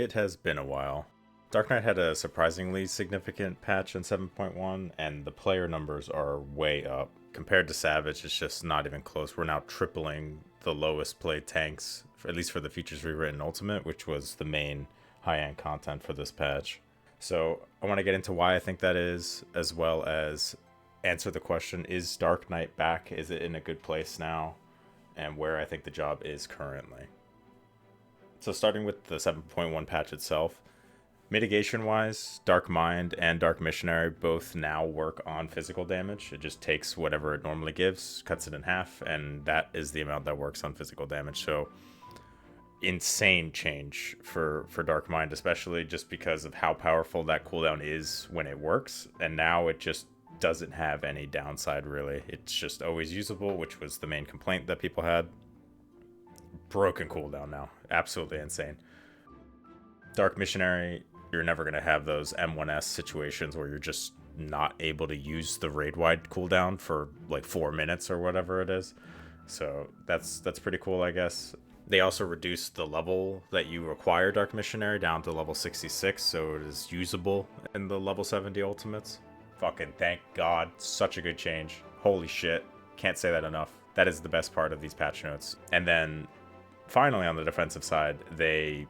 It has been a while. Dark Knight had a surprisingly significant patch in 7.1, and the player numbers are way up. Compared to Savage, it's just not even close. We're now tripling the lowest played tanks, at least for the Futures Rewritten Ultimate, which was the main high-end content for this patch. So I want to get into why I think that is, as well as answer the question, is Dark Knight back? Is it in a good place now? And where I think the job is currently. So starting with the 7.1 patch itself, mitigation-wise, Dark Mind and Dark Missionary both now work on physical damage. It just takes whatever it normally gives, cuts it in half, and that is the amount that works on physical damage. So insane change for Dark Mind, especially just because of how powerful that cooldown is when it works, and now it just doesn't have any downside really. It's just always usable, which was the main complaint that people had. Broken cooldown now. Absolutely insane. Dark Missionary, you're never going to have those M1S situations where you're just not able to use the raid-wide cooldown for like 4 minutes or whatever it is. So that's pretty cool, I guess. They also reduced the level that you require Dark Missionary down to level 66, so it is usable in the level 70 ultimates. Fucking thank God. Such a good change. Holy shit. Can't say that enough. That is the best part of these patch notes. And then finally, on the defensive side, they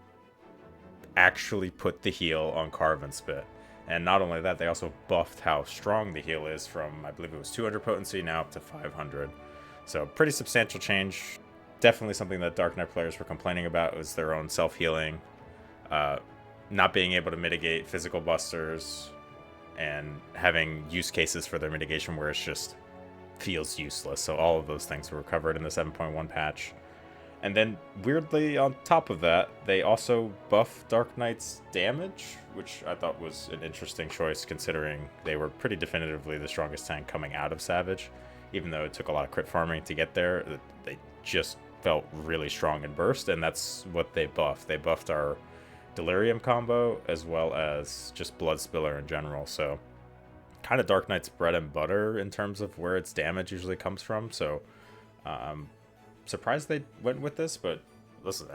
actually put the heal on Carve and Spit. And not only that, they also buffed how strong the heal is from, I believe it was 200 potency, now up to 500. So pretty substantial change. Definitely something that Dark Knight players were complaining about was their own self-healing. Not being able to mitigate physical busters and having use cases for their mitigation where it's just feels useless. So all of those things were covered in the 7.1 patch. And then, weirdly, on top of that, they also buff Dark Knight's damage, which I thought was an interesting choice, considering they were pretty definitively the strongest tank coming out of Savage. Even though it took a lot of crit farming to get there, they just felt really strong in burst, and that's what they buffed. They buffed our Delirium combo, as well as just Blood Spiller in general, so kind of Dark Knight's bread and butter in terms of where its damage usually comes from, so surprised they went with this, but listen,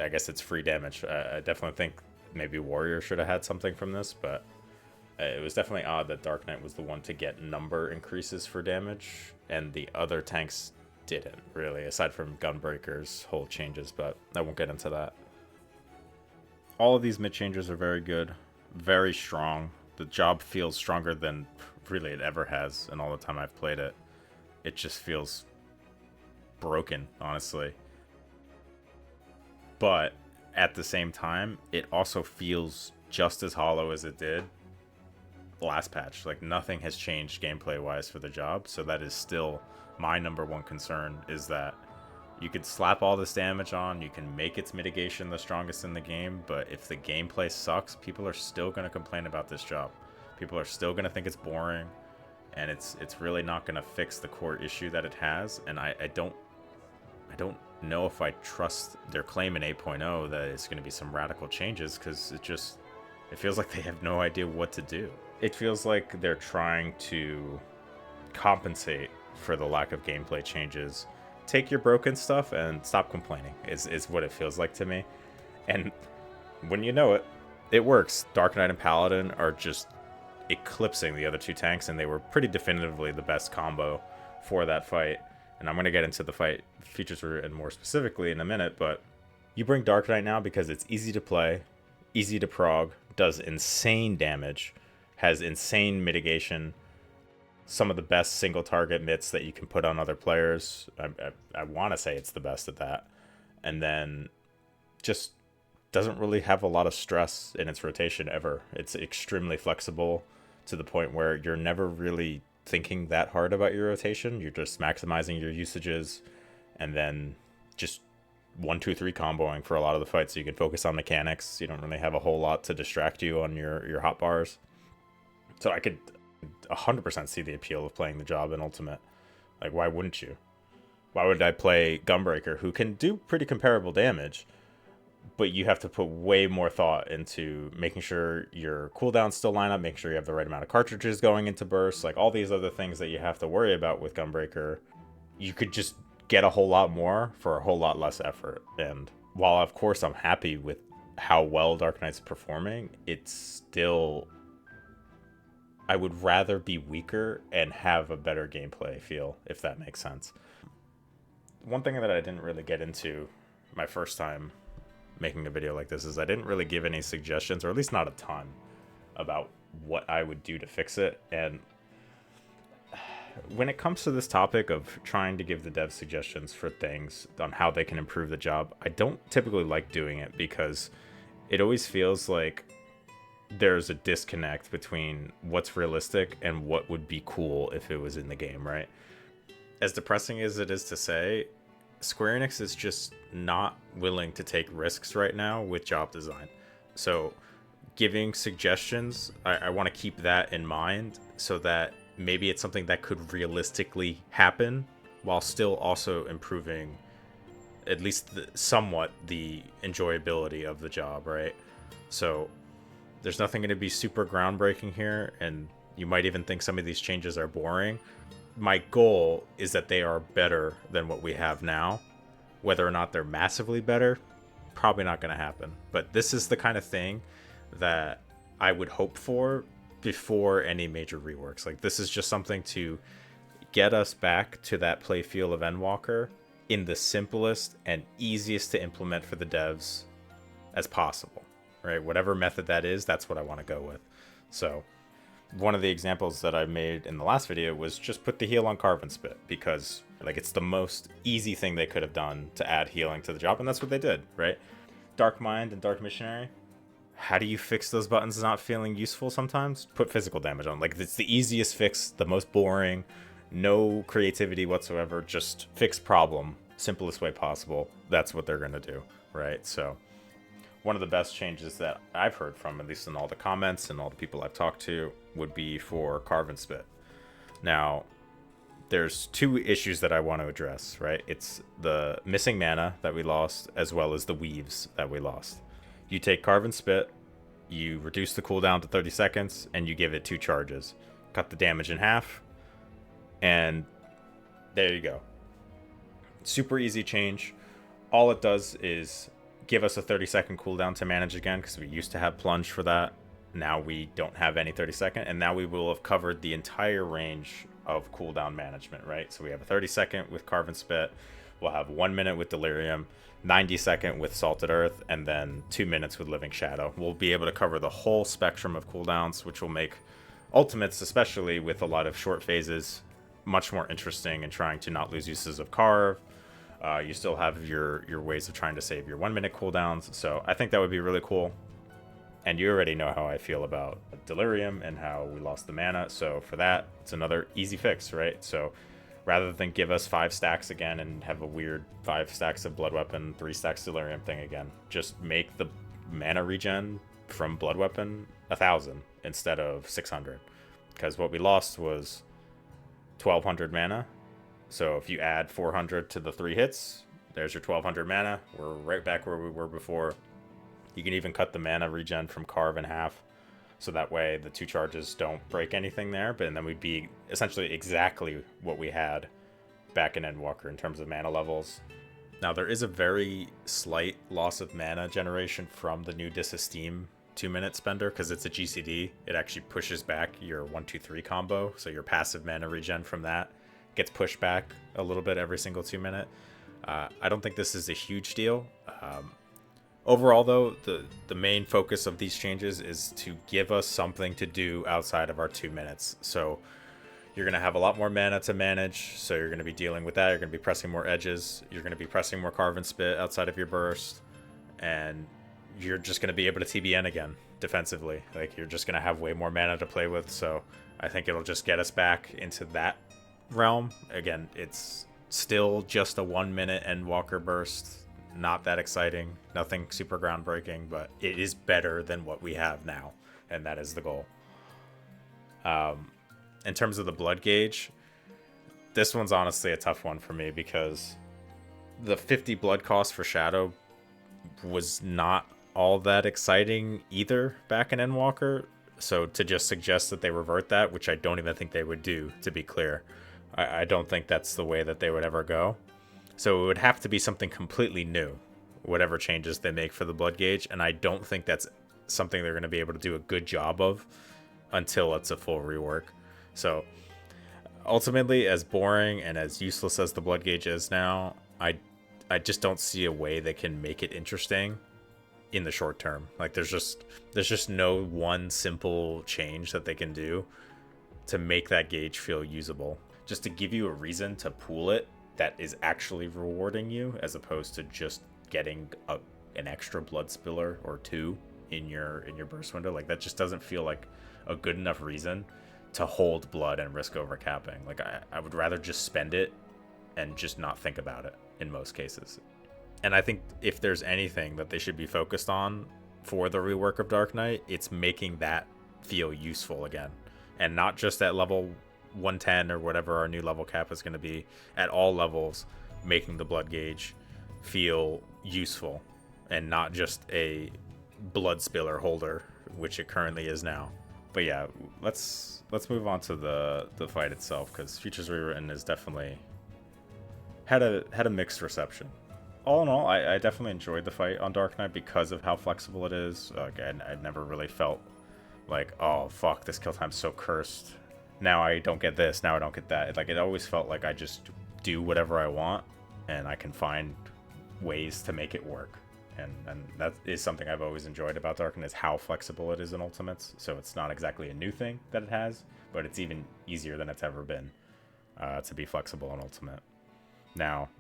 I guess it's free damage. I definitely think maybe Warrior should have had something from this, but it was definitely odd that Dark Knight was the one to get number increases for damage, and the other tanks didn't, really, aside from Gunbreaker's whole changes, but I won't get into that. All of these mid changes are very good, very strong. The job feels stronger than really it ever has in all the time I've played it. It just feels broken, honestly. But at the same time, it also feels just as hollow as it did last patch. Like, nothing has changed gameplay wise for the job, so that is still my number one concern, is that you could slap all this damage on, you can make its mitigation the strongest in the game, but if the gameplay sucks, people are still going to complain about this job. People are still going to think it's boring, and it's really not going to fix the core issue that it has. And I don't know if I trust their claim in 8.0 that it's going to be some radical changes, because it feels like they have no idea what to do. It feels like they're trying to compensate for the lack of gameplay changes. Take your broken stuff and stop complaining is what it feels like to me. And when you know it, it works. Dark Knight and Paladin are just eclipsing the other two tanks, and they were pretty definitively the best combo for that fight. And I'm going to get into the fight Futures Rewritten more specifically in a minute, but you bring Dark Knight now because it's easy to play, easy to prog, does insane damage, has insane mitigation, some of the best single target mitts that you can put on other players. I want to say it's the best at that. And then just doesn't really have a lot of stress in its rotation ever. It's extremely flexible to the point where you're never really thinking that hard about your rotation. You're just maximizing your usages and then just 1, 2, 3 comboing for a lot of the fights, so you can focus on mechanics. You don't really have a whole lot to distract you on your hotbars. So I could 100% see the appeal of playing the job in Ultimate. Like, why wouldn't you? Why would I play Gunbreaker, who can do pretty comparable damage, but you have to put way more thought into making sure your cooldowns still line up, making sure you have the right amount of cartridges going into bursts, like all these other things that you have to worry about with Gunbreaker. You could just get a whole lot more for a whole lot less effort. And while of course I'm happy with how well Dark Knight's performing, it's still, I would rather be weaker and have a better gameplay feel, if that makes sense. One thing that I didn't really get into my first time making a video like this is I didn't really give any suggestions, or at least not a ton, about what I would do to fix it. And when it comes to this topic of trying to give the devs suggestions for things on how they can improve the job, I don't typically like doing it because it always feels like there's a disconnect between what's realistic and what would be cool if it was in the game, right? As depressing as it is to say, Square Enix is just not willing to take risks right now with job design. So giving suggestions, I want to keep that in mind so that maybe it's something that could realistically happen while still also improving at least somewhat the enjoyability of the job, right? So there's nothing going to be super groundbreaking here, and you might even think some of these changes are boring. My goal is that they are better than what we have now. Whether or not they're massively better, probably not going to happen. But this is the kind of thing that I would hope for before any major reworks. Like, this is just something to get us back to that play feel of Endwalker in the simplest and easiest to implement for the devs as possible, right? Whatever method that is, that's what I want to go with. So one of the examples that I made in the last video was just put the heal on Carve and Spit, because like it's the most easy thing they could have done to add healing to the job, and that's what they did, right? Dark Mind and Dark Missionary, how do you fix those buttons not feeling useful sometimes? Put physical damage on. Like, it's the easiest fix, the most boring, no creativity whatsoever, just fix problem, simplest way possible. That's what they're going to do, right? So one of the best changes that I've heard from, at least in all the comments and all the people I've talked to, would be for Carve and Spit. Now, there's two issues that I want to address, right? It's the missing mana that we lost, as well as the weaves that we lost. You take Carve and Spit, you reduce the cooldown to 30 seconds, and you give it 2 charges. Cut the damage in half, and there you go. Super easy change. All it does is give us a 30-second cooldown to manage again, because we used to have Plunge for that. Now we don't have any 30-second, and now we will have covered the entire range of cooldown management, right? So we have a 30-second with Carve and Spit, we'll have 1 minute with Delirium, 90-second with Salted Earth, and then 2 minutes with Living Shadow. We'll be able to cover the whole spectrum of cooldowns, which will make ultimates, especially with a lot of short phases, much more interesting in trying to not lose uses of Carve. You still have your ways of trying to save your 1 minute cooldowns, so I think that would be really cool. And you already know how I feel about Delirium and how we lost the mana, so for that, it's another easy fix, right? So rather than give us 5 stacks again and have a weird 5 stacks of Blood Weapon, 3 stacks Delirium thing again, just make the mana regen from Blood Weapon 1,000 instead of 600. Because what we lost was 1,200 mana. So if you add 400 to the 3 hits, there's your 1,200 mana. We're right back where we were before. You can even cut the mana regen from Carve in half, so that way the 2 charges don't break anything there, but then we'd be essentially exactly what we had back in Endwalker in terms of mana levels. Now, there is a very slight loss of mana generation from the new Disesteem 2-minute spender, because it's a GCD. It actually pushes back your 1-2-3 combo, so your passive mana regen from that gets pushed back a little bit every single 2 minute. I don't think this is a huge deal. Overall, though, the main focus of these changes is to give us something to do outside of our 2 minutes. So you're going to have a lot more mana to manage, so you're going to be dealing with that. You're going to be pressing more edges. You're going to be pressing more Carve and Spit outside of your burst. And you're just going to be able to TBN again defensively. Like, you're just going to have way more mana to play with. So I think it'll just get us back into that realm. Again, it's still just a 1 minute Endwalker burst. Not that exciting, nothing super groundbreaking, but it is better than what we have now, and that is the goal. In terms of the blood gauge, this one's honestly a tough one for me, because the 50 blood cost for Shadow was not all that exciting either back in Endwalker, so to just suggest that they revert that, which I don't even think they would do, to be clear, I don't think that's the way that they would ever go. So it would have to be something completely new, whatever changes they make for the blood gauge, and I don't think that's something they're going to be able to do a good job of until it's a full rework. So ultimately, as boring and as useless as the blood gauge is now, I just don't see a way they can make it interesting in the short term. Like there's just no one simple change that they can do to make that gauge feel usable, just to give you a reason to pool it that is actually rewarding you, as opposed to just getting an extra blood spiller or two in your burst window. Like that just doesn't feel like a good enough reason to hold blood and risk overcapping. Like I would rather just spend it and just not think about it in most cases. And I think if there's anything that they should be focused on for the rework of Dark Knight, it's making that feel useful again. And not just at level 110 or whatever our new level cap is going to be, at all levels, making the blood gauge feel useful and not just a blood spiller holder, which it currently is now. But yeah, let's move on to the fight itself, because Futures Rewritten is definitely had a mixed reception. All in all, I definitely enjoyed the fight on Dark Knight because of how flexible it is. Again, I never really felt like, oh fuck, this kill time's so cursed. Now I don't get this, now I don't get that. Like it always felt like I just do whatever I want and I can find ways to make it work. And that is something I've always enjoyed about Dark Knight, is how flexible it is in Ultimates. So it's not exactly a new thing that it has, but it's even easier than it's ever been to be flexible in Ultimate. Now,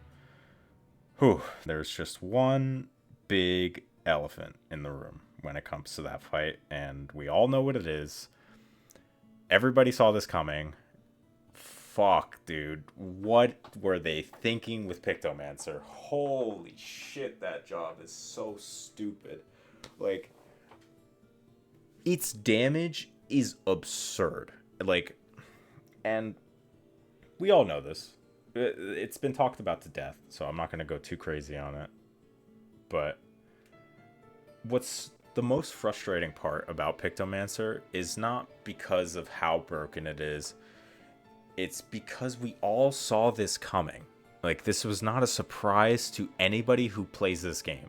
there's just one big elephant in the room when it comes to that fight, and we all know what it is. Everybody saw this coming. Fuck, dude. What were they thinking with Pictomancer? Holy shit, that job is so stupid. Like, its damage is absurd. Like, and we all know this. It's been talked about to death, so I'm not going to go too crazy on it. But what's the most frustrating part about Pictomancer is not because of how broken it is. It's because we all saw this coming. Like, this was not a surprise to anybody who plays this game.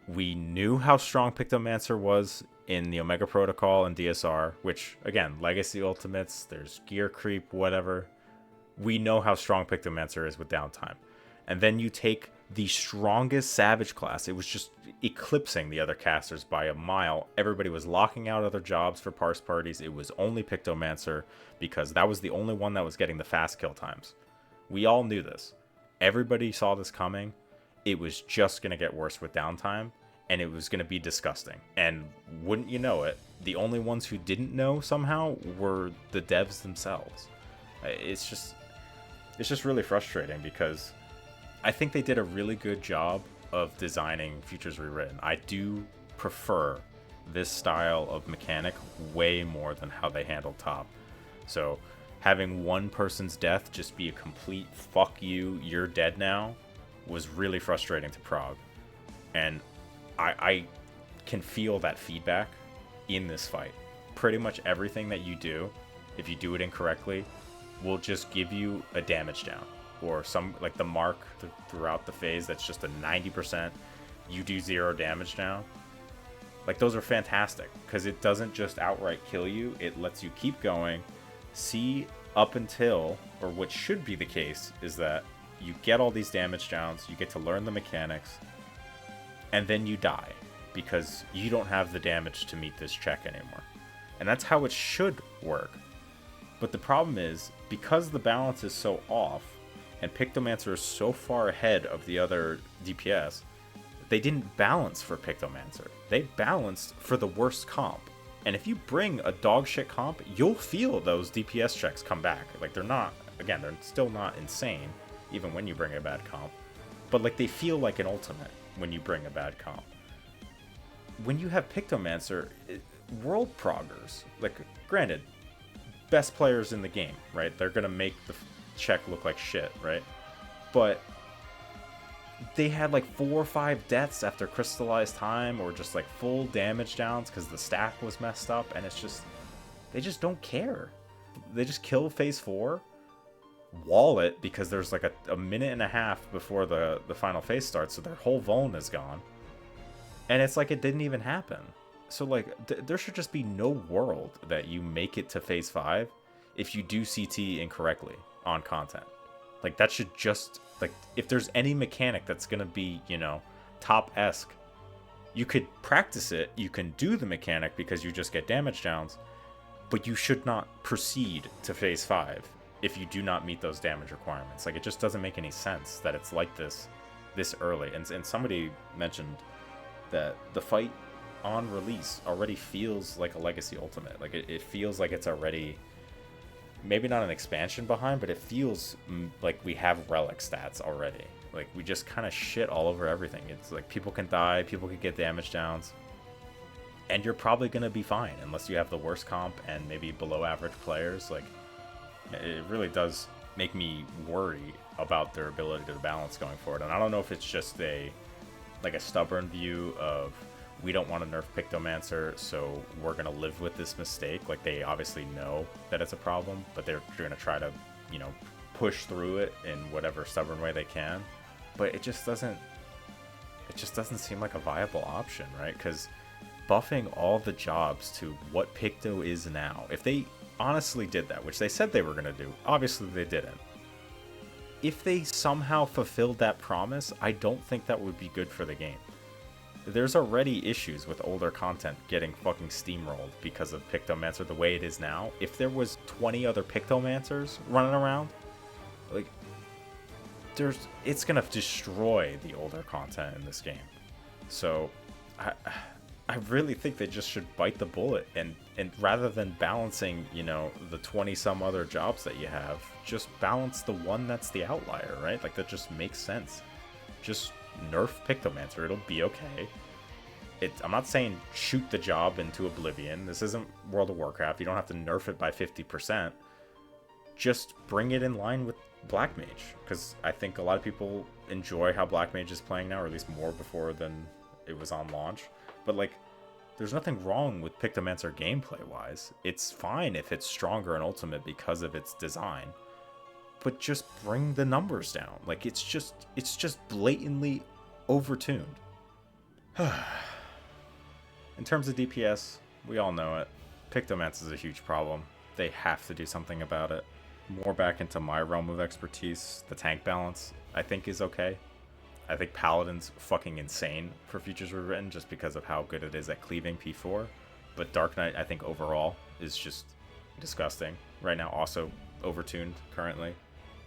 We knew how strong Pictomancer was in the Omega Protocol and DSR, which, again, Legacy Ultimates, there's gear creep, whatever. We know how strong Pictomancer is with downtime. And then you take the strongest Savage class. It was just eclipsing the other casters by a mile. Everybody was locking out other jobs for parse parties. It was only Pictomancer because that was the only one that was getting the fast kill times. We all knew this. Everybody saw this coming. It was just going to get worse with downtime, and it was going to be disgusting. And wouldn't you know it, the only ones who didn't know somehow were the devs themselves. It's just really frustrating, because I think they did a really good job of designing Futures Rewritten. I do prefer this style of mechanic way more than how they handled Top. So having one person's death just be a complete fuck you, you're dead now, was really frustrating to Prague. And I can feel that feedback in this fight. Pretty much everything that you do, if you do it incorrectly, will just give you a damage down, or some, like the mark throughout the phase that's just a 90%, you do 0 damage down. Like, those are fantastic, because it doesn't just outright kill you, it lets you keep going, see up until, or what should be the case, is that you get all these damage downs, you get to learn the mechanics, and then you die, because you don't have the damage to meet this check anymore. And that's how it should work. But the problem is, because the balance is so off, and Pictomancer is so far ahead of the other DPS, they didn't balance for Pictomancer. They balanced for the worst comp. And if you bring a dog shit comp, you'll feel those DPS checks come back. Like, they're not, again, they're still not insane, even when you bring a bad comp. But, like, they feel like an ultimate when you bring a bad comp. When you have Pictomancer, world proggers, like, granted, best players in the game, right? They're gonna make the check look like shit, right? But they had like 4 or 5 deaths after crystallized time, or just like full damage downs because the stack was messed up, and it's just, they just don't care. They just kill phase 4, wall it because there's like a minute and a half before the final phase starts, so their whole vuln is gone. And it's like it didn't even happen. So like there should just be no world that you make it to phase 5 if you do CT incorrectly on content. Like that should just, like, if there's any mechanic that's gonna be, you know, top-esque, you could practice it, you can do the mechanic because you just get damage downs, but you should not proceed to phase 5 if you do not meet those damage requirements. Like, it just doesn't make any sense that it's like this early. And somebody mentioned that the fight on release already feels like a Legacy Ultimate. Like, it feels like it's already, maybe not an expansion behind, but it feels like we have relic stats already. Like, we just kind of shit all over everything. It's like people can die, people can get damage downs, and you're probably going to be fine unless you have the worst comp and maybe below average players. Like, it really does make me worry about their ability to balance going forward. And I don't know if it's just a stubborn view of, we don't want to nerf Pictomancer, so we're going to live with this mistake. Like, they obviously know that it's a problem, but they're going to try to, you know, push through it in whatever stubborn way they can. But it just doesn't seem like a viable option, right? Because buffing all the jobs to what Picto is now, if they honestly did that, which they said they were going to do, obviously they didn't. If they somehow fulfilled that promise, I don't think that would be good for the game. There's already issues with older content getting fucking steamrolled because of Pictomancer the way it is now. If there was 20 other Pictomancers running around, like, it's gonna destroy the older content in this game. So I really think they just should bite the bullet and rather than balancing, you know, the 20 some other jobs that you have, just balance the one that's the outlier, right? Like, that just makes sense. Just nerf Pictomancer, it'll be okay. I'm not saying shoot the job into oblivion. This isn't World of Warcraft. You don't have to nerf it by 50%. Just bring it in line with Black Mage, because I think a lot of people enjoy how Black Mage is playing now, or at least more before than it was on launch. But like, there's nothing wrong with Pictomancer gameplay wise. It's fine if it's stronger in Ultimate because of its design, but just bring the numbers down. Like, it's just blatantly overtuned. In terms of DPS, we all know it. Pictomancer is a huge problem. They have to do something about it. More back into my realm of expertise, the tank balance, I think, is okay. I think Paladin's fucking insane for Futures Rewritten just because of how good it is at cleaving P4. But Dark Knight, I think, overall is just disgusting. Right now, also overtuned currently.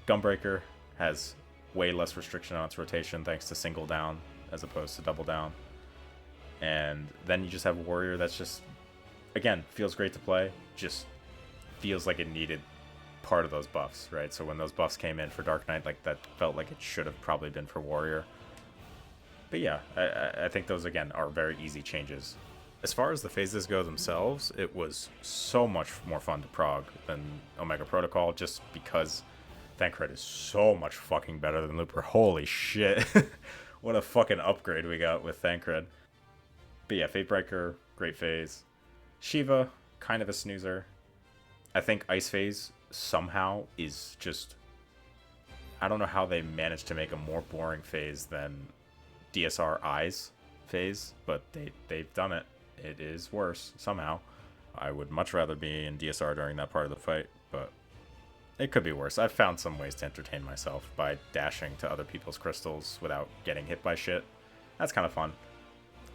Gunbreaker has way less restriction on its rotation thanks to single down as opposed to double down. And then you just have Warrior that's just, again, feels great to play, just feels like it needed part of those buffs, right? So when those buffs came in for Dark Knight, like, that felt like it should have probably been for Warrior. But yeah, I think those, again, are very easy changes. As far as the phases go themselves, it was so much more fun to prog than Omega Protocol, just because Thancred is so much fucking better than Looper. Holy shit. What a fucking upgrade we got with Thancred. But yeah, Fatebreaker, great phase. Shiva, kind of a snoozer. I think Ice Phase somehow is just, I don't know how they managed to make a more boring phase than DSR Eyes phase, but they've done it. It is worse somehow. I would much rather be in DSR during that part of the fight, but it could be worse. I've found some ways to entertain myself by dashing to other people's crystals without getting hit by shit. That's kind of fun.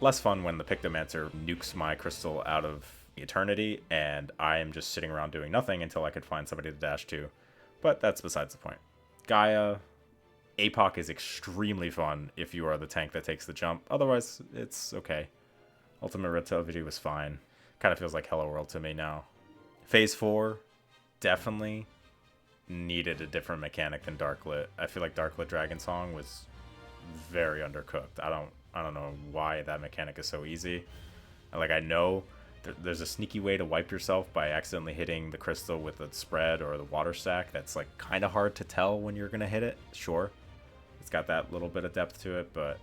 Less fun when the Pictomancer nukes my crystal out of eternity and I am just sitting around doing nothing until I could find somebody to dash to. But that's besides the point. Gaia, APOC is extremely fun if you are the tank that takes the jump. Otherwise, it's okay. Ultimate Relativity was fine. Kind of feels like Hello World to me now. Phase 4 definitely needed a different mechanic than Darklit. I feel like Darklit Dragon Song was very undercooked. I don't know why that mechanic is so easy. Like, I know there's a sneaky way to wipe yourself by accidentally hitting the crystal with the spread or the water stack. That's like kind of hard to tell when you're gonna hit it. Sure, it's got that little bit of depth to it, but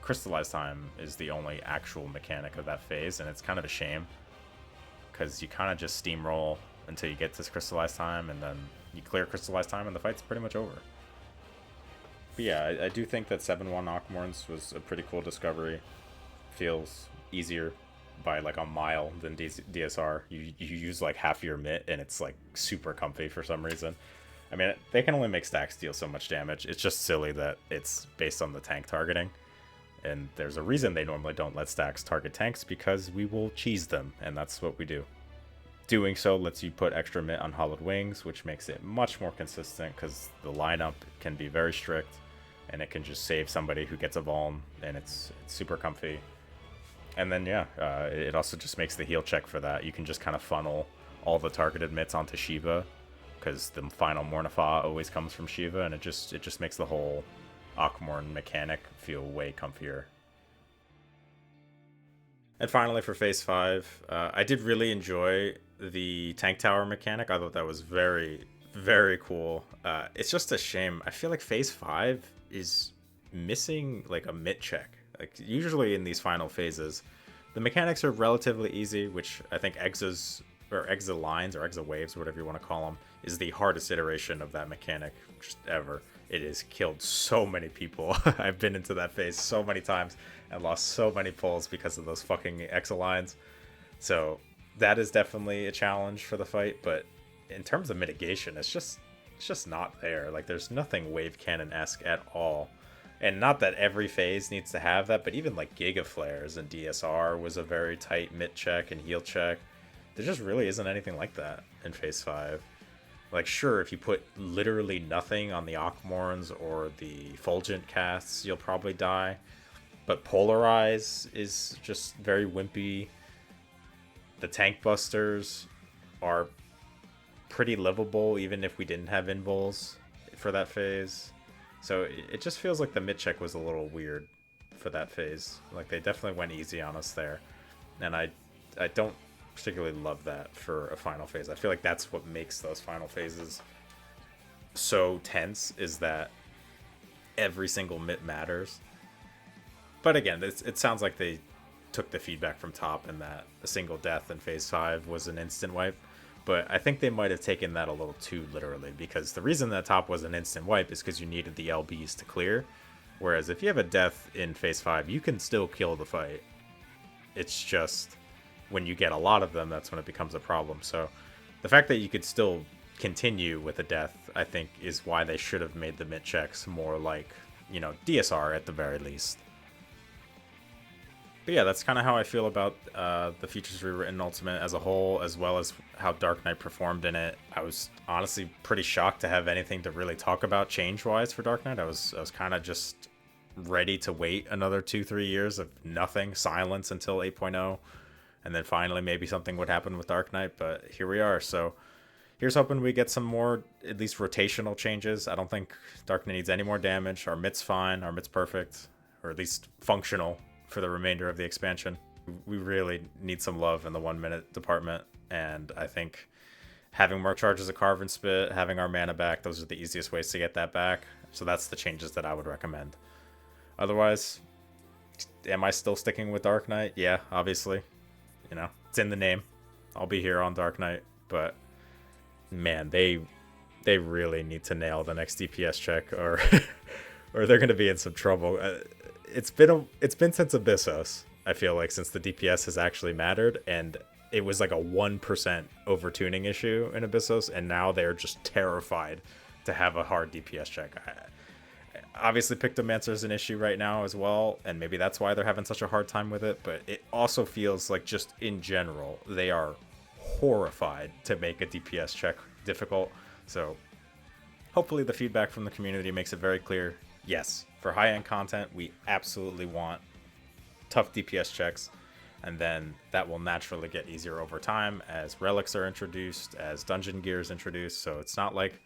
crystallized time is the only actual mechanic of that phase, and it's kind of a shame because you kind of just steamroll until you get this crystallized time, and then you clear crystallized time and the fight's pretty much over. But yeah, I do think that 7-1 Aquamorns was a pretty cool discovery. Feels easier by like a mile than DSR. You use like half your mitt and it's like super comfy for some reason. I mean, they can only make stacks deal so much damage. It's just silly that it's based on the tank targeting. And there's a reason they normally don't let stacks target tanks, because we will cheese them, and that's what we do. Doing so lets you put extra mitt on Hollowed Wings, which makes it much more consistent because the lineup can be very strict, and it can just save somebody who gets a vuln, and it's super comfy. And then, yeah, it also just makes the heal check for that. You can just kind of funnel all the targeted mitts onto Shiva, because the final Mornifa always comes from Shiva, and it just makes the whole Aquamorn mechanic feel way comfier. And finally, for Phase 5, I did really enjoy the tank tower mechanic. I thought that was very, very cool. It's just a shame. I feel like Phase 5 is missing like a mitt check. Like usually in these final phases, the mechanics are relatively easy, which I think Exa lines or Exa waves, whatever you want to call them, is the hardest iteration of that mechanic just ever. It has killed so many people. I've been into that phase so many times and lost so many pulls because of those fucking Exa lines. So that is definitely a challenge for the fight, but in terms of mitigation, it's just not there. Like there's nothing wave cannon-esque at all. And not that every phase needs to have that, but even like Giga Flares and DSR was a very tight mitt check and heal check. There just really isn't anything like that in Phase 5. Like, sure, if you put literally nothing on the Aquamorns or the Fulgent casts, you'll probably die. But Polarize is just very wimpy. The Tank Busters are pretty livable, even if we didn't have Invuls for that phase. So it just feels like the mid check was a little weird for that phase. Like, they definitely went easy on us there. And I don't particularly love that for a final phase. I feel like that's what makes those final phases so tense, is that every single mitt matters. But again, it sounds like they took the feedback from top, and that a single death in Phase 5 was an instant wipe. But I think they might have taken that a little too literally, because the reason that top was an instant wipe is because you needed the LBs to clear. Whereas if you have a death in Phase 5, you can still kill the fight. It's just when you get a lot of them, that's when it becomes a problem. So the fact that you could still continue with a death, I think, is why they should have made the mitt checks more like, you know, DSR at the very least. But yeah, that's kind of how I feel about the Futures Rewritten Ultimate as a whole, as well as how Dark Knight performed in it. I was honestly pretty shocked to have anything to really talk about change-wise for Dark Knight. I was kind of just ready to wait another 2-3 years of nothing, silence until 8.0. And then finally maybe something would happen with Dark Knight, but here we are. So here's hoping we get some more, at least rotational changes. I don't think Dark Knight needs any more damage. Our mitt's fine, our mitt's perfect, or at least functional for the remainder of the expansion. We really need some love in the 1 minute department, and I think having more charges of Carve and Spit, having our mana back, those are the easiest ways to get that back. So that's the changes that I would recommend. Otherwise, am I still sticking with Dark Knight? Yeah, obviously. You know, it's in the name. I'll be here on Dark Knight, but man, they really need to nail the next DPS check, or or they're going to be in some trouble. It's been since Abyssos, I feel like, since the DPS has actually mattered, and it was like a 1% overtuning issue in Abyssos, and now they're just terrified to have a hard DPS check. Obviously, Pictomancer is an issue right now as well, and maybe that's why they're having such a hard time with it, but it also feels like, just in general, they are horrified to make a DPS check difficult. So hopefully the feedback from the community makes it very clear. Yes, for high-end content, we absolutely want tough DPS checks, and then that will naturally get easier over time as relics are introduced, as dungeon gear is introduced. So it's not like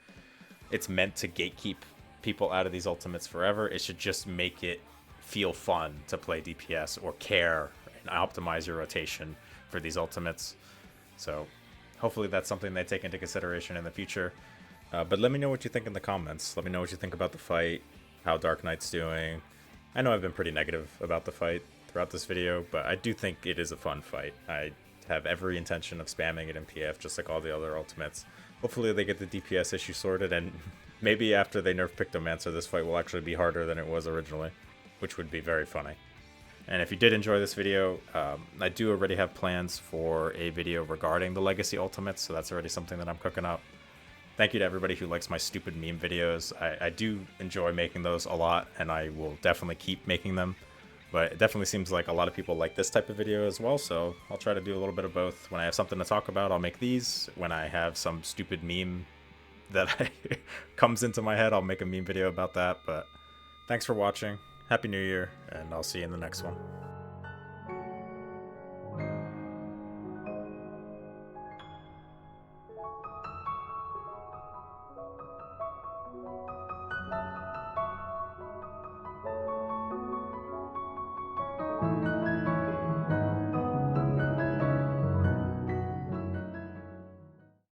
it's meant to gatekeep people out of these ultimates forever. It should just make it feel fun to play DPS or care and optimize your rotation for these ultimates. So hopefully that's something they take into consideration in the future. But let me know what you think in the comments. Let me know what you think about the fight, how Dark Knight's doing. I know I've been pretty negative about the fight throughout this video, but I do think it is a fun fight. I have every intention of spamming it in PF just like all the other ultimates. Hopefully they get the DPS issue sorted, and maybe after they nerf Pictomancer, this fight will actually be harder than it was originally, which would be very funny. And if you did enjoy this video, I do already have plans for a video regarding the Legacy Ultimates, so that's already something that I'm cooking up. Thank you to everybody who likes my stupid meme videos. I do enjoy making those a lot, and I will definitely keep making them. But it definitely seems like a lot of people like this type of video as well, so I'll try to do a little bit of both. When I have something to talk about, I'll make these. When I have some stupid meme that comes into my head, I'll make a meme video about that. But thanks for watching. Happy New Year, and I'll see you in the next one.